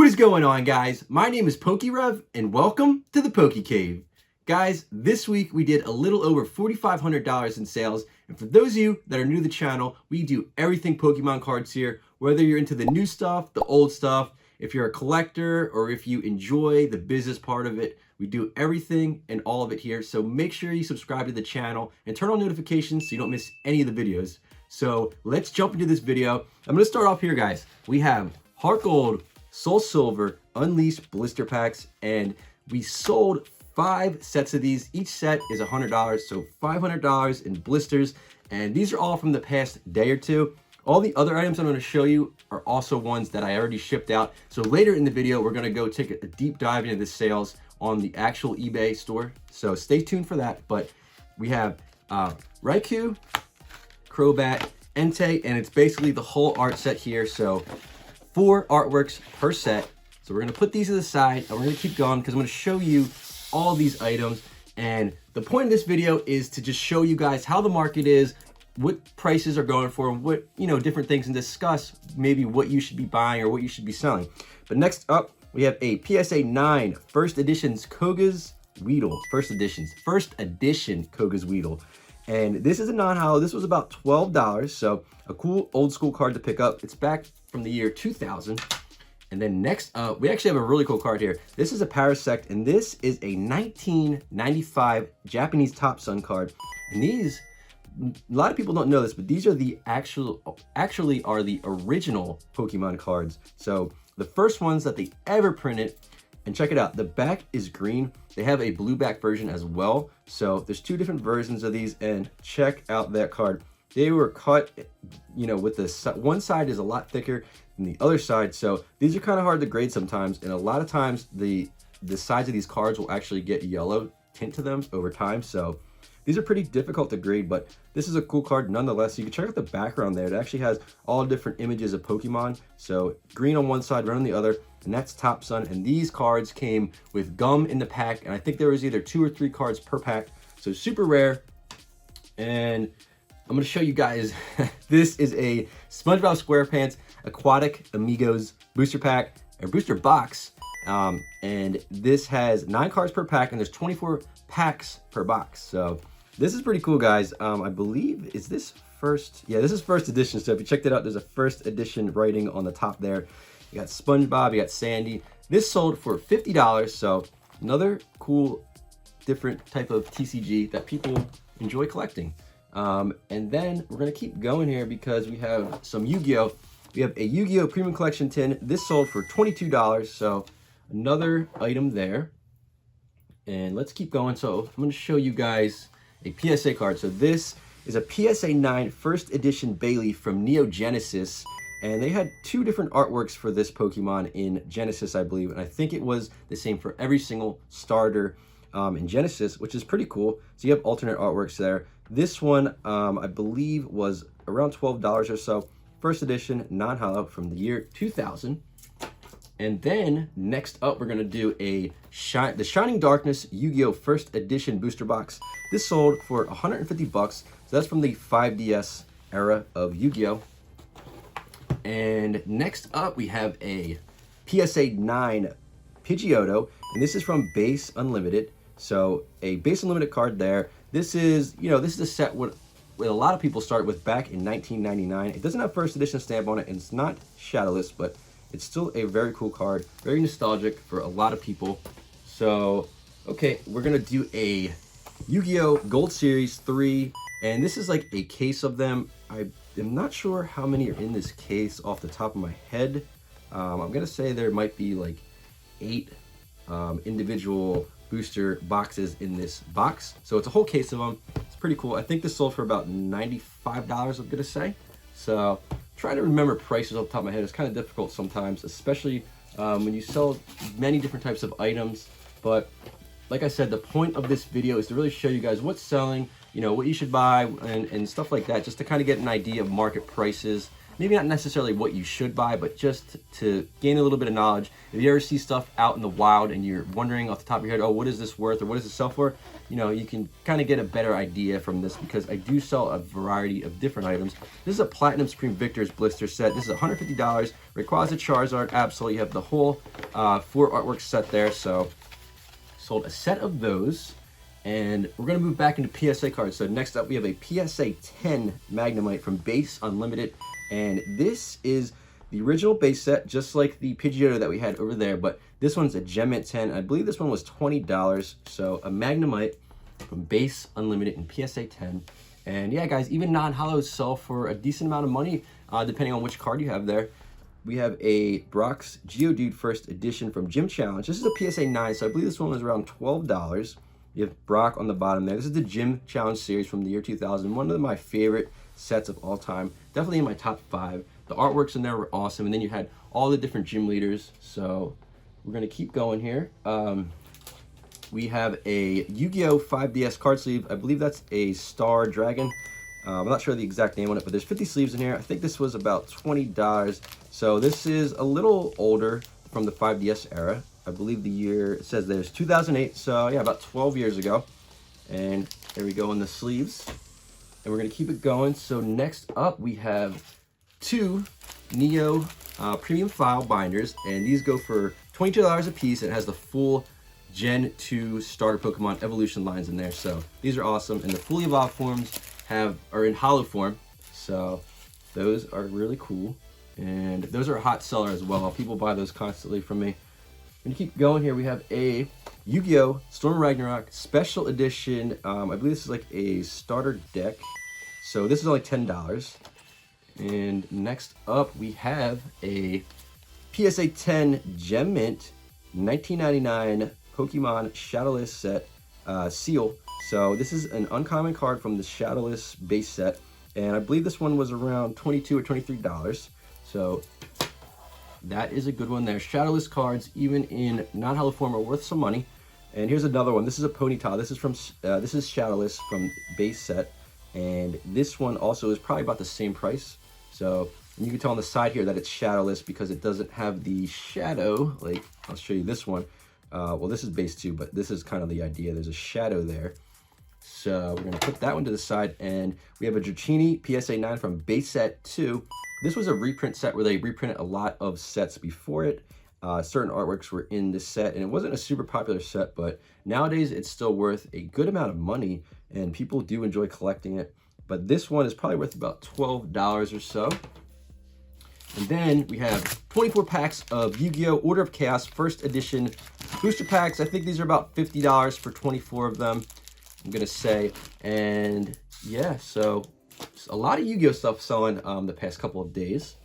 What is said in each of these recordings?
What is going on, guys? My name is PokéRev and welcome to the PokéCave. Guys, this week we did a little over $4,500 in sales, and for those of you that are new to the channel, we do everything Pokemon cards here, whether you're into the new stuff, the old stuff, if you're a collector, or if you enjoy the business part of it, we do everything and all of it here. So make sure you subscribe to the channel and turn on notifications so you don't miss any of the videos. So let's jump into this video. I'm going to start off here, guys. We have Heart Gold, Soul Silver, Unleashed blister packs, and we sold 5 sets of these. Each set is $100, so $500 in blisters, and these are all from the past day or two. All the other items I'm going to show you are also ones that I already shipped out. So later in the video, we're going to go take a deep dive into the sales on the actual eBay store. So stay tuned for that. But we have Raikou, Crobat, Entei, and it's basically the whole art set here. So 4 artworks per set. So we're going to put these to the side and we're going to keep going because I'm going to show you all these items. And the point of this video is to just show you guys how the market is, what prices are going for, what, different things, and discuss maybe what you should be buying or what you should be selling. But next up, we have a PSA 9 first edition's Koga's Weedle. First edition Koga's Weedle. And this is a non-hollow. This was about $12, so a cool old school card to pick up. It's back from the year 2000. And then next up, we actually have a really cool card here. This is a Parasect, and this is a 1995 Japanese Top Sun card. And these, a lot of people don't know this, but these are the actually are the original Pokemon cards. So the first ones that they ever printed. And check it out, the back is green. They have a blue back version as well. So there's 2 different versions of these, and check out that card. They were cut, with the one side is a lot thicker than the other side. So these are kind of hard to grade sometimes. And a lot of times the sides of these cards will actually get yellow tint to them over time. So these are pretty difficult to grade, but this is a cool card nonetheless. You can check out the background there. It actually has all different images of Pokemon. So green on one side, red on the other, and that's Top Sun. And these cards came with gum in the pack, and I think there was either 2 or 3 cards per pack. So super rare. And I'm gonna show you guys, this is a SpongeBob SquarePants Aquatic Amigos booster pack, or booster box. And this has 9 cards per pack, and there's 24 packs per box. So this is pretty cool, guys. I believe, is this first? Yeah, this is first edition. So if you checked it out, there's a first edition writing on the top there. You got SpongeBob, you got Sandy. This sold for $50. So another cool, different type of TCG that people enjoy collecting. And then we're gonna keep going here because we have some Yu-Gi-Oh! We have a Yu-Gi-Oh! Premium Collection tin. This sold for $22. So another item there. And let's keep going. So I'm going to show you guys a PSA card. So this is a PSA 9 first edition Bailey from Neo Genesis. And they had 2 different artworks for this Pokemon in Genesis, I believe. And I think it was the same for every single starter in Genesis, which is pretty cool. So you have alternate artworks there. This one, I believe, was around $12 or so. First edition, non-hollow from the year 2000. And then next up, we're going to do the Shining Darkness Yu-Gi-Oh! First Edition Booster Box. This sold for $150. So that's from the 5DS era of Yu-Gi-Oh! And next up, we have a PSA 9 Pidgeotto. And this is from Base Unlimited. So a Base Unlimited card there. This is, this is a set what a lot of people started with back in 1999. It doesn't have first edition stamp on it, and it's not shadowless, but it's still a very cool card, very nostalgic for a lot of people. So, okay, we're gonna do a Yu-Gi-Oh! Gold Series 3, and this is like a case of them. I am not sure how many are in this case off the top of my head. I'm gonna say there might be like 8 individual booster boxes in this box. So it's a whole case of them. It's pretty cool. I think this sold for about $95, I'm gonna say. So trying to remember prices off the top of my head is kind of difficult sometimes, especially when you sell many different types of items. But like I said, the point of this video is to really show you guys what's selling, what you should buy and stuff like that, just to kind of get an idea of market prices. maybe not necessarily what you should buy, but just to gain a little bit of knowledge. If you ever see stuff out in the wild and you're wondering off the top of your head, oh, what is this worth or what does it sell for? You know, you can kind of get a better idea from this because I do sell a variety of different items. This is a Platinum Supreme Victor's blister set. This is $150. Rayquaza, Charizard, Absol. You have the whole 4 artwork set there. So sold a set of those. And we're going to move back into PSA cards. So next up, we have a PSA 10 Magnemite from Base Unlimited. And this is the original base set, just like the Pidgeotto that we had over there. But this one's a Gem Mint 10. I believe this one was $20. So a Magnemite from Base Unlimited in PSA 10. And yeah, guys, even non-hollows sell for a decent amount of money, depending on which card you have there. We have a Brock's Geodude First Edition from Gym Challenge. This is a PSA 9, so I believe this one was around $12. You have Brock on the bottom there. This is the Gym Challenge series from the year 2000. One of my favorite sets of all time. Definitely in my top 5. The artworks in there were awesome. And then you had all the different gym leaders. So we're going to keep going here. We have a Yu-Gi-Oh! 5DS card sleeve. I believe that's a Star Dragon. I'm not sure the exact name on it, but there's 50 sleeves in here. I think this was about $20. So this is a little older from the 5DS era. I believe the year, it says there's 2008, so yeah, about 12 years ago. And there we go in the sleeves. And we're gonna keep it going. So next up, we have 2 Neo premium file binders, and these go for $22 a piece. It has the full Gen 2 starter Pokemon evolution lines in there. So these are awesome. And the fully evolved forms are in hollow form. So those are really cool. And those are a hot seller as well. People buy those constantly from me. And to keep going here, we have a Yu-Gi-Oh! Storm Ragnarok Special Edition. I believe this is like a starter deck. So this is only $10. And next up, we have a PSA 10 Gem Mint 1999 Pokemon Shadowless set seal. So this is an uncommon card from the Shadowless base set. And I believe this one was around $22 or $23. So that is a good one there. Shadowless cards, even in non-hollow form, are worth some money. And here's another one. This is a Ponyta. This is Shadowless from base set, and this one also is probably about the same price. So you can tell on the side here that it's Shadowless because it doesn't have the shadow. Like I'll show you this one. Well, this is base 2, but this is kind of the idea. There's a shadow there. So we're gonna put that one to the side, and we have a Dratini PSA 9 from Base Set 2. This was a reprint set where they reprinted a lot of sets before it. Certain artworks were in this set, and it wasn't a super popular set, but nowadays it's still worth a good amount of money, and people do enjoy collecting it. But this one is probably worth about $12 or so. And then we have 24 packs of Yu-Gi-Oh! Order of Chaos First Edition booster packs. I think these are about $50 for 24 of them, I'm gonna say. And yeah, so a lot of Yu-Gi-Oh! Stuff selling the past couple of days.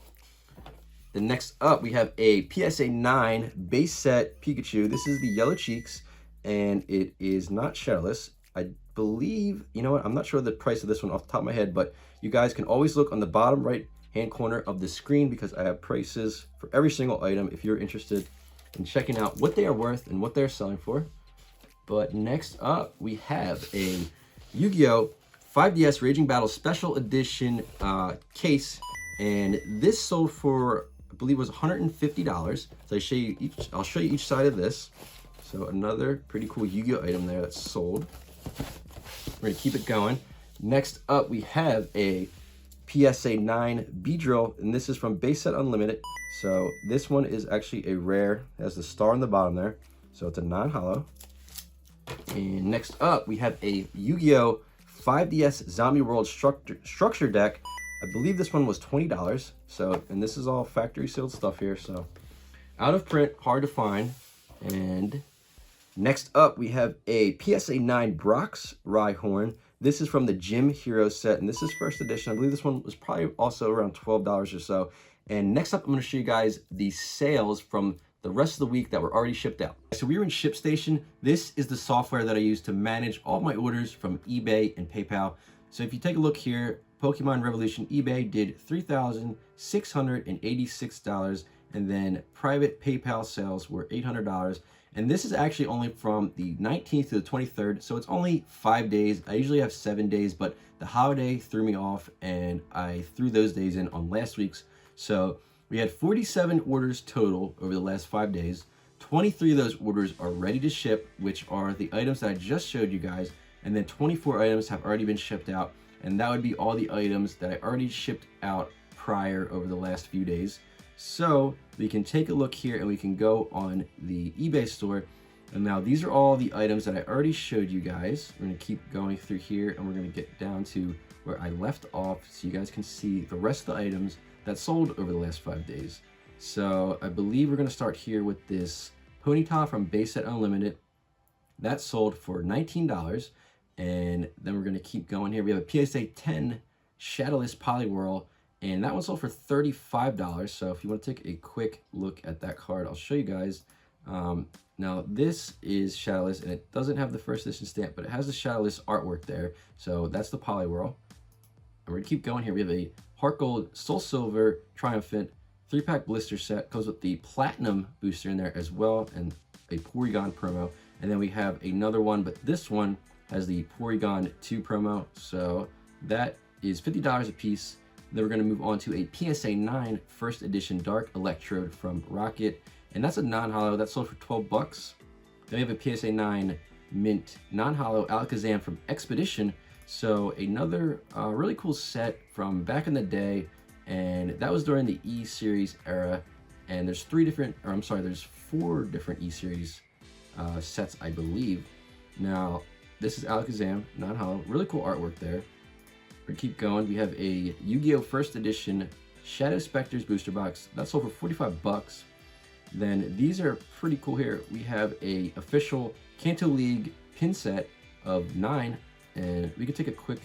Then next up, we have a PSA 9 Base Set Pikachu. This is the Yellow Cheeks, and it is not shadowless. I believe, you know what, I'm not sure the price of this one off the top of my head, but you guys can always look on the bottom right-hand corner of the screen because I have prices for every single item if you're interested in checking out what they are worth and what they're selling for. But next up, we have a Yu-Gi-Oh! 5DS Raging Battle Special Edition case, and this sold for, I believe it was $150. So I'll show you each side of this. So another pretty cool Yu-Gi-Oh! Item there that's sold. We're gonna keep it going. Next up, we have a PSA 9 Beedrill, and this is from Base Set Unlimited. So this one is actually a rare. It has the star on the bottom there. So it's a non-hollow. And next up, we have a Yu-Gi-Oh! 5DS Zombie World structure deck. I believe this one was $20. So, and this is all factory sealed stuff here. So out of print, hard to find. And next up, we have a PSA 9 Brock's Rhyhorn. This is from the Gym Hero set, and this is first edition. I believe this one was probably also around $12 or so. And next up, I'm gonna show you guys the sales from the rest of the week that were already shipped out. So we were in ShipStation. This is the software that I use to manage all my orders from eBay and PayPal. So if you take a look here, Pokemon Revolution eBay did $3,686, and then private PayPal sales were $800. And this is actually only from the 19th to the 23rd, so it's only 5 days. I usually have 7 days, but the holiday threw me off, and I threw those days in on last week's. So we had 47 orders total over the last 5 days. 23 of those orders are ready to ship, which are the items that I just showed you guys, and then 24 items have already been shipped out, and that would be all the items that I already shipped out prior over the last few days. So we can take a look here and we can go on the eBay store. And now these are all the items that I already showed you guys. We're gonna keep going through here and we're gonna get down to where I left off so you guys can see the rest of the items that sold over the last 5 days. So I believe we're gonna start here with this Ponyta from Base Set Unlimited. That sold for $19. And then we're gonna keep going here. We have a PSA 10 Shadowless Poliwhirl, and that one sold for $35. So if you want to take a quick look at that card, I'll show you guys. Now this is Shadowless, and it doesn't have the first edition stamp, but it has the Shadowless artwork there. So that's the Poliwhirl. And we're gonna keep going here. We have a Heart Gold Soul Silver Triumphant 3-pack blister set. Comes with the Platinum booster in there as well, and a Porygon promo. And then we have another one, but this one has the Porygon 2 promo. So that is $50 a piece. Then we're going to move on to a PSA 9 first edition Dark Electrode from Rocket, and that's a non-holo that sold for 12 bucks. Then we have a PSA 9 mint non-holo Alakazam from Expedition. So another really cool set from back in the day, and that was during the E-Series era. And there's there's 4 different E-Series sets, I believe. Now this is Alakazam non-holo, really cool artwork there. We keep going. We have a Yugioh first edition Shadow Specters booster box that sold for 45 bucks. Then these are pretty cool here. We have a official Kanto League pin set of 9, and we can take a quick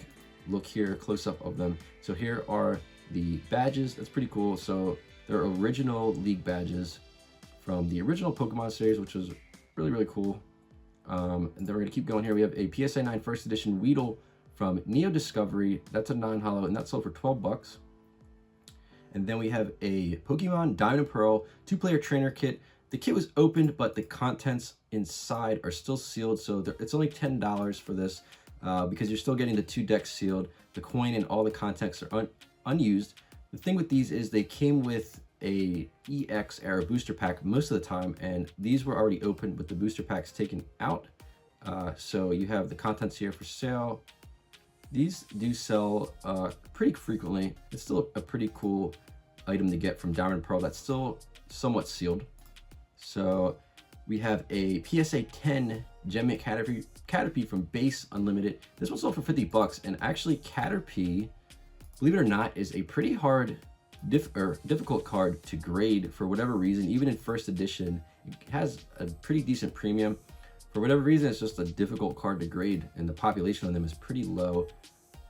look here, close up of them. So here are the badges. That's pretty cool. So they're original league badges from the original Pokemon series, which was really, really cool. And then we're gonna keep going here. We have a PSA 9 first edition Weedle from Neo Discovery. That's a non-holo, and that sold for 12 bucks. And then we have a Pokemon Diamond and Pearl 2-player trainer kit. The kit was opened, but the contents inside are still sealed, so it's only $10 for this because you're still getting the 2 decks sealed. The coin and all the contents are unused. The thing with these is they came with a EX era booster pack most of the time, and these were already opened with the booster packs taken out. So you have the contents here for sale. These do sell pretty frequently. It's still a pretty cool item to get from Diamond and Pearl that's still somewhat sealed. So we have a PSA 10 Gemmit Caterpie from Base Unlimited. This one sold for 50 bucks, and actually Caterpie, believe it or not, is a pretty hard difficult card to grade for whatever reason. Even in first edition, it has a pretty decent premium. For whatever reason, it's just a difficult card to grade, and the population on them is pretty low.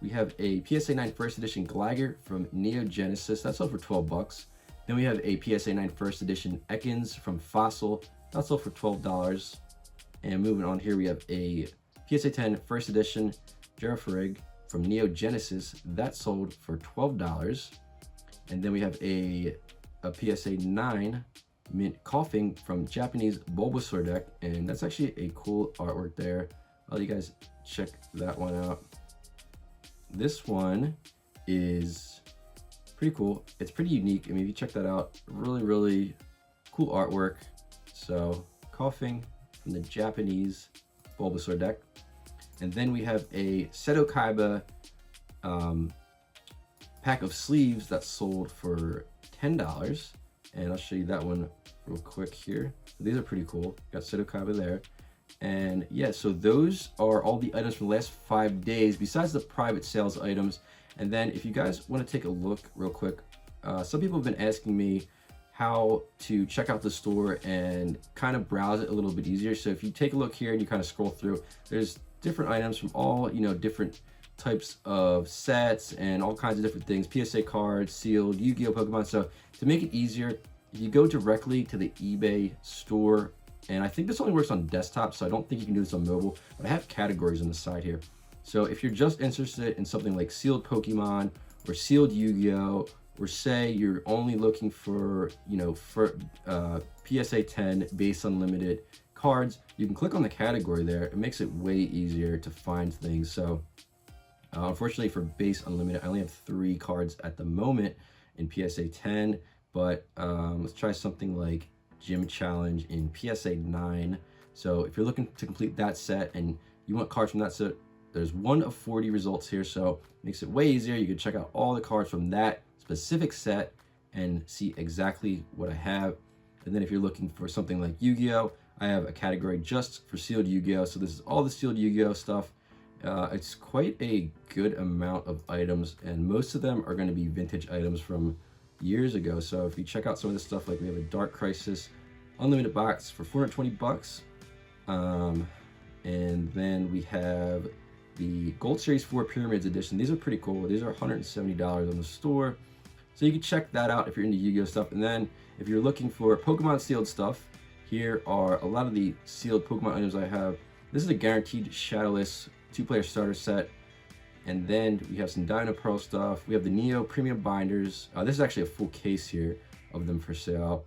We have a PSA 9 first edition Gligar from Neo Genesis. That sold for 12 bucks. Then we have a PSA 9 first edition Ekans from Fossil. That sold for $12. And moving on here, we have a PSA 10 first edition Girafarig from Neo Genesis. That sold for $12. And then we have a PSA 9 mint Coughing from Japanese Bulbasaur deck, and that's actually a cool artwork there. I'll let you guys check that one out. This one is pretty cool. It's pretty unique. I mean, if you check that out, really, really cool artwork. So Coughing from the Japanese Bulbasaur deck. And then we have a Seto Kaiba pack of sleeves that sold for $10. And I'll show you that one real quick here. These are pretty cool. Got Seto Kaiba there. And yeah, so those are all the items from the last 5 days, besides the private sales items. And then if you guys want to take a look real quick, some people have been asking me how to check out the store and kind of browse it a little bit easier. So if you take a look here and you kind of scroll through, there's different items from all, different types of sets and all kinds of different things, PSA cards, sealed, Yu-Gi-Oh Pokemon. So to make it easier, if you go directly to the eBay store, and I think this only works on desktop, so I don't think you can do this on mobile, but I have categories on the side here. So if you're just interested in something like sealed Pokemon or sealed Yu-Gi-Oh or say you're only looking for, for PSA 10 base unlimited cards, you can click on the category there. It makes it way easier to find things. So unfortunately for base unlimited, I only have 3 cards at the moment in PSA 10, but let's try something like Gym Challenge in PSA 9. So if you're looking to complete that set and you want cards from that set, there's 1 of 40 results here, so it makes it way easier. You can check out all the cards from that specific set and see exactly what I have. And then if you're looking for something like Yu-Gi-Oh, I have a category just for sealed Yu-Gi-Oh. So this is all the sealed Yu-Gi-Oh stuff. It's quite a good amount of items, and most of them are going to be vintage items from years ago. So if you check out some of this stuff, like we have a Dark Crisis unlimited box for 420 bucks. And then we have the Gold Series 4 Pyramids Edition. These are pretty cool. These are $170 on the store. So you can check that out if you're into Yu-Gi-Oh stuff. And then if you're looking for Pokemon sealed stuff, here are a lot of the sealed Pokemon items I have. This is a guaranteed Shadowless 2-player starter set. And then we have some Diamond Pearl stuff. We have the Neo Premium Binders. This is actually a full case here of them for sale.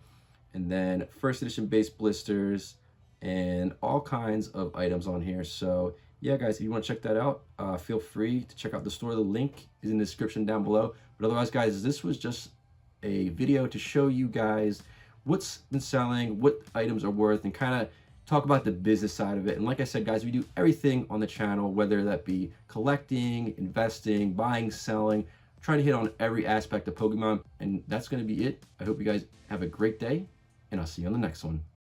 And then first edition base blisters and all kinds of items on here. So yeah, guys, if you want to check that out, feel free to check out the store. The link is in the description down below. But otherwise, guys, this was just a video to show you guys what's been selling, what items are worth, and kind of talk about the business side of it. And like I said, guys, we do everything on the channel, whether that be collecting, investing, buying, selling, trying to hit on every aspect of Pokemon. And that's going to be it. I hope you guys have a great day, and I'll see you on the next one.